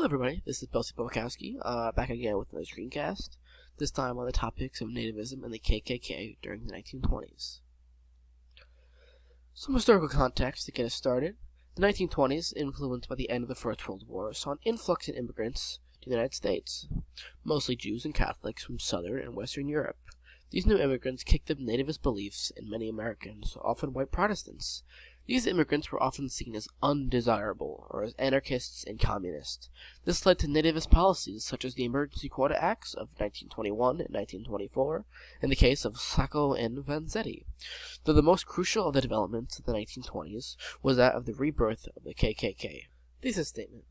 everybody, this is Belsey Bobakowski, back again with another screencast, this time on the topics of nativism and the KKK during the 1920s. Some historical context to get us started. The 1920s, influenced by the end of the First World War, saw an influx in immigrants to the United States, mostly Jews and Catholics from Southern and Western Europe. These new immigrants kicked up nativist beliefs in many Americans, often white Protestants. These immigrants were often seen as undesirable, or as anarchists and communists. This led to nativist policies such as the Emergency Quota Acts of 1921 and 1924, in the case of Sacco and Vanzetti. Though the most crucial of the developments of the 1920s was that of the rebirth of the KKK. Thesis statement.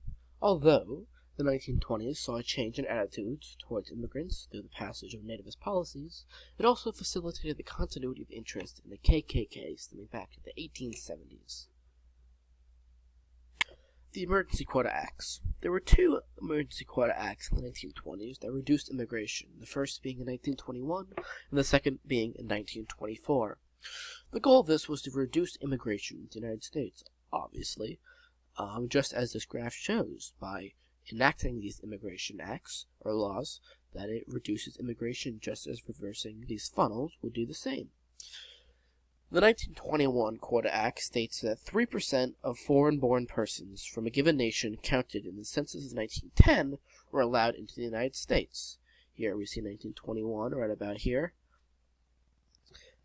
Although the 1920s saw a change in attitudes towards immigrants through the passage of nativist policies, it also facilitated the continuity of interest in the KKK stemming back to the 1870s. The Emergency Quota Acts. There were two Emergency Quota Acts in the 1920s that reduced immigration, the first being in 1921 and the second being in 1924. The goal of this was to reduce immigration to the United States, obviously, just as this graph shows, by enacting these immigration acts, or laws, that it reduces immigration just as reversing these funnels would do the same. The 1921 Quota Act states that 3% of foreign-born persons from a given nation counted in the census of 1910 were allowed into the United States. Here we see 1921 right about here.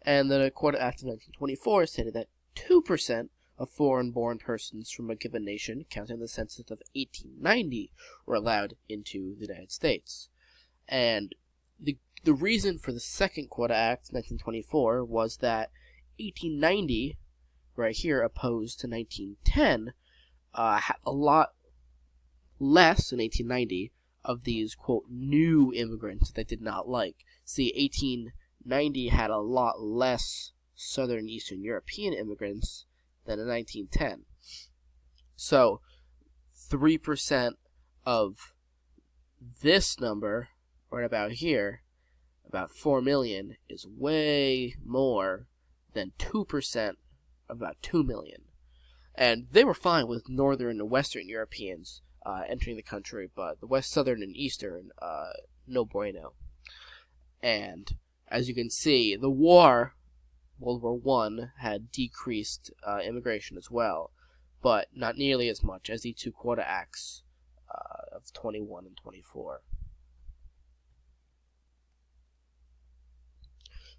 And the Quota Act of 1924 stated that 2% of foreign-born persons from a given nation, counting the census of 1890, were allowed into the United States. And the reason for the second Quota Act, 1924, was that 1890, right here, opposed to 1910, had a lot less in 1890 of these, quote, new immigrants that they did not like. See, 1890 had a lot less Southern and Eastern European immigrants than in 1910. So, 3% of this number, right about here, about 4 million, is way more than 2% of about 2 million. And they were fine with Northern and Western Europeans entering the country, but the West, Southern, and Eastern, no bueno. And, as you can see, the war, World War I, had decreased immigration as well, but not nearly as much as the two Quota Acts of 21 and 24.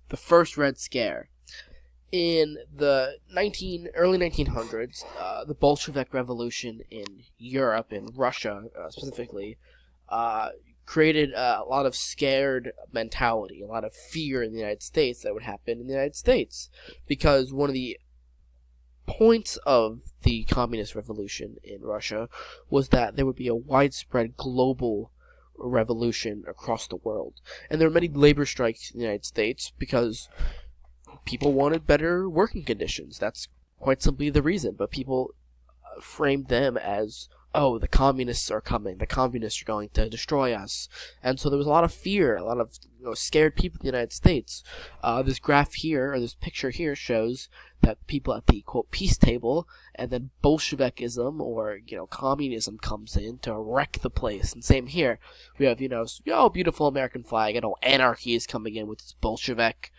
The first Red Scare. In the early 1900s, the Bolshevik Revolution in Europe, in Russia specifically, created a lot of scared mentality, a lot of fear in the United States that would happen in the United States. Because one of the points of the communist revolution in Russia was that there would be a widespread global revolution across the world. And there were many labor strikes in the United States because people wanted better working conditions. That's quite simply the reason. But people framed them as, oh, the communists are coming. The communists are going to destroy us. And so there was a lot of fear, a lot of scared people in the United States. This graph here, or this picture here, shows that people at the, quote, peace table, and then Bolshevikism, or, communism comes in to wreck the place. And same here. We have, beautiful American flag, anarchy is coming in with this Bolshevik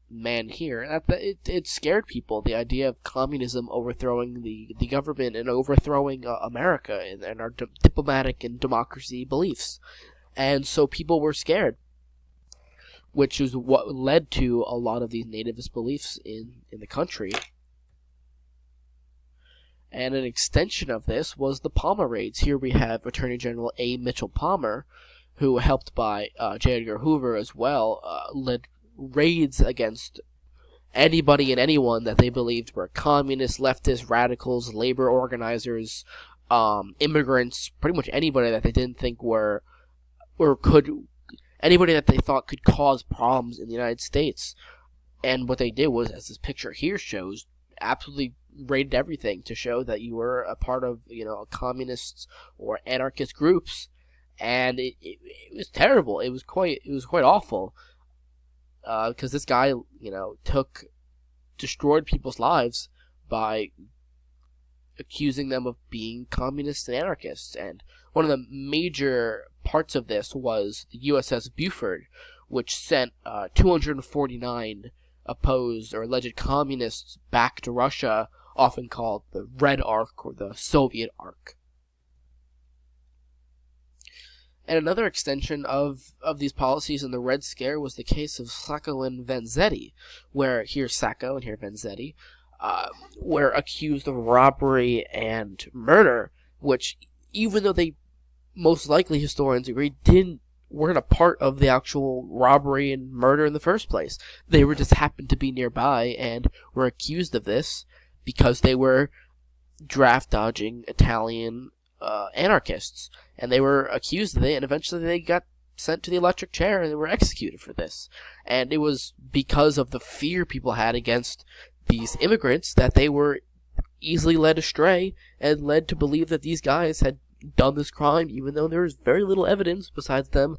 man here. It scared people, the idea of communism overthrowing the government and overthrowing America and our diplomatic and democracy beliefs. And so people were scared, which is what led to a lot of these nativist beliefs in the country. And an extension of this was the Palmer raids. Here we have Attorney General A. Mitchell Palmer, who, helped by J. Edgar Hoover as well, led raids against anybody and anyone that they believed were communists, leftists, radicals, labor organizers, immigrants, pretty much anybody that they didn't think were, or anybody that they thought could cause problems in the United States. And what they did was, as this picture here shows, absolutely raided everything to show that you were a part of, communist or anarchist groups. And it was terrible. It was quite awful. Because this guy, destroyed people's lives by accusing them of being communists and anarchists. And one of the major parts of this was the USS Buford, which sent 249 opposed or alleged communists back to Russia, often called the Red Ark or the Soviet Ark. And another extension of these policies in the Red Scare was the case of Sacco and Vanzetti, where here Sacco and here Vanzetti were accused of robbery and murder, which, even though they most likely, historians agree, weren't a part of the actual robbery and murder in the first place. They were just happened to be nearby and were accused of this because they were draft-dodging Italian anarchists, and they were accused of it, and eventually they got sent to the electric chair and they were executed for this. And it was because of the fear people had against these immigrants that they were easily led astray and led to believe that these guys had done this crime, even though there was very little evidence besides them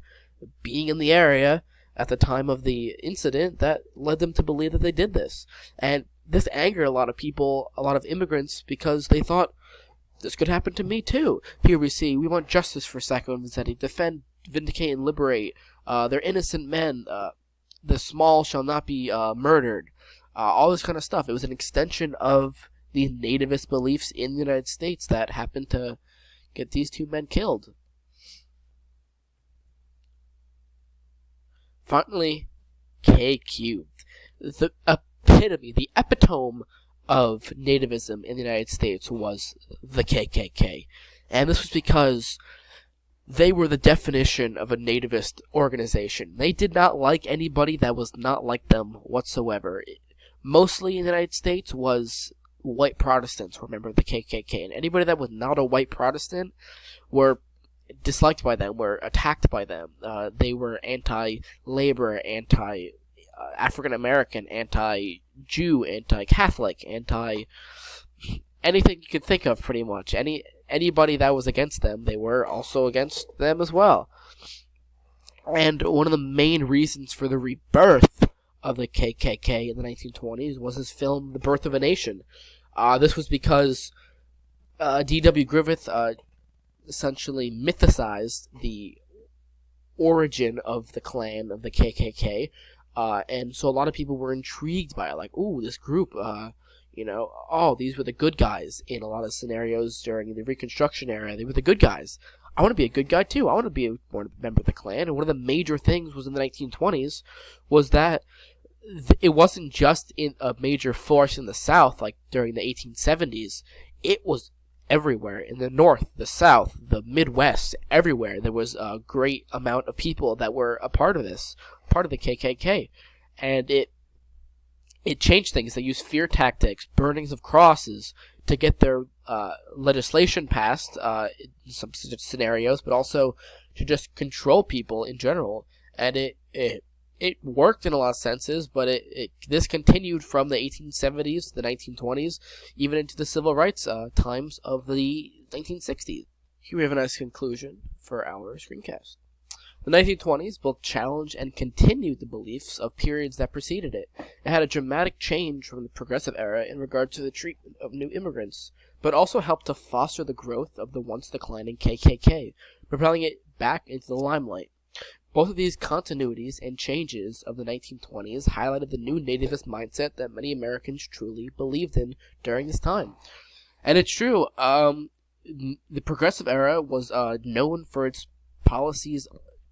being in the area at the time of the incident that led them to believe that they did this. And this angered a lot of people, a lot of immigrants, because they thought, this could happen to me too. Here we see, we want justice for Sacco and Vanzetti, defend, vindicate, and liberate. They're innocent men. The small shall not be murdered. All this kind of stuff. It was an extension of the nativist beliefs in the United States that happened to get these two men killed. Finally, K cubed. The epitome, the epitome of nativism in the United States was the KKK. And this was because they were the definition of a nativist organization. They did not like anybody that was not like them whatsoever. Mostly in the United States was white Protestants were members of the KKK, and anybody that was not a white Protestant were disliked by them, were attacked by them. They were anti-labor, anti-African-American, anti-Jew, anti-Catholic, anything you could think of, pretty much. Anybody that was against them, they were also against them as well. And one of the main reasons for the rebirth of the KKK in the 1920s was his film, The Birth of a Nation. This was because D.W. Griffith essentially mythicized the origin of the Klan, of the KKK, and so a lot of people were intrigued by it, like, ooh, this group, these were the good guys in a lot of scenarios during the Reconstruction era. They were the good guys. I want to be a good guy too. I want to be a member of the Klan. And one of the major things was in the 1920s was that it wasn't just in a major force in the South, like during the 1870s. It was everywhere, in the North, the South, the Midwest, everywhere. There was a great amount of people that were a part of this, part of the KKK. And it changed things. They used fear tactics, burnings of crosses to get their legislation passed in some scenarios, but also to just control people in general. And it worked in a lot of senses, but this continued from the 1870s to the 1920s, even into the civil rights times of the 1960s. Here we have a nice conclusion for our screencast. The 1920s both challenged and continued the beliefs of periods that preceded it. It had a dramatic change from the progressive era in regard to the treatment of new immigrants, but also helped to foster the growth of the once declining KKK, propelling it back into the limelight. Both of these continuities and changes of the 1920s highlighted the new nativist mindset that many Americans truly believed in during this time. And it's true, the progressive era was known for its policies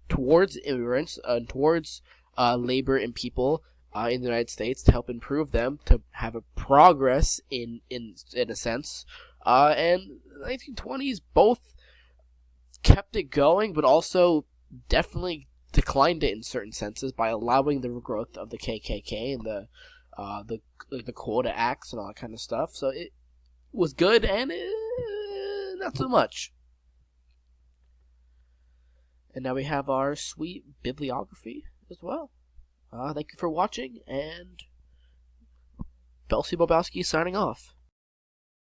towards immigrants, towards labor and people in the United States to help improve them, to have a progress in a sense. And the 1920s both kept it going, but also definitely declined it in certain senses by allowing the growth of the KKK and the quota acts and all that kind of stuff. So it was good and not so much. And now we have our sweet bibliography as well. Thank you for watching, and Belsey Bobowski signing off.